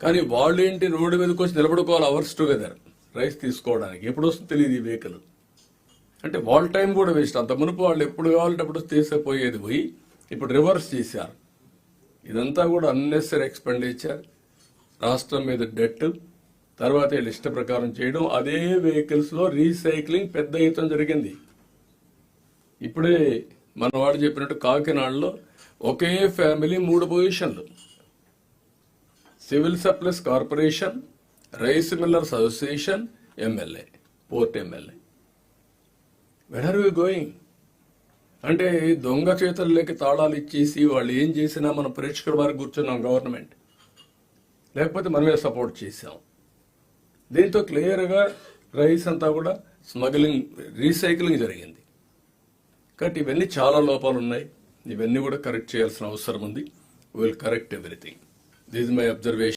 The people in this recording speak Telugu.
కానీ వాళ్ళు ఏంటి రోడ్డు మీదకి వచ్చి నిలబడుకోవాలి అవర్స్ టుగెదర్ రైస్ తీసుకోవడానికి. ఎప్పుడు వస్తుందో తెలియదు ఈ వెహికల్. అంటే వాళ్ళ టైం కూడా వేస్ట్. అంత మునుపు వాళ్ళు ఎప్పుడు కావాలంటే అప్పుడు తీసిపోయేది పోయి ఇప్పుడు రివర్స్ చేశారు. ఇదంతా కూడా అన్నెసరీ ఎక్స్పెండిచర్, రాష్ట్రం మీద డెట్, తర్వాత వీళ్ళు ఇష్ట ప్రకారం చేయడం. అదే వెహికల్స్ లో రీసైక్లింగ్ పెద్ద ఎత్తున జరిగింది. ఇప్పుడే మన వాడు చెప్పినట్టు కాకినాడలో ఒకే ఫ్యామిలీ 3 పొజిషన్లు, civil supplies corporation, rice millers association, MLA, port MLA. Where are we going? అంటే దొంగ చేతుల్లోకి తాళాలు ఇచ్చేసి వాళ్ళు ఏం చేసినా మనం ప్రేక్షకుల వారికి కూర్చున్నాం గవర్నమెంట్, లేకపోతే మనమే సపోర్ట్ చేసాం. దీంతో క్లియర్గా రైస్ అంతా కూడా స్మగ్లింగ్, రీసైక్లింగ్ జరిగింది. కాబట్టి ఇవన్నీ చాలా లోపాలు ఉన్నాయి. ఇవన్నీ కూడా కరెక్ట్ చేయాల్సిన అవసరం ఉంది. Will correct everything. This is my observation.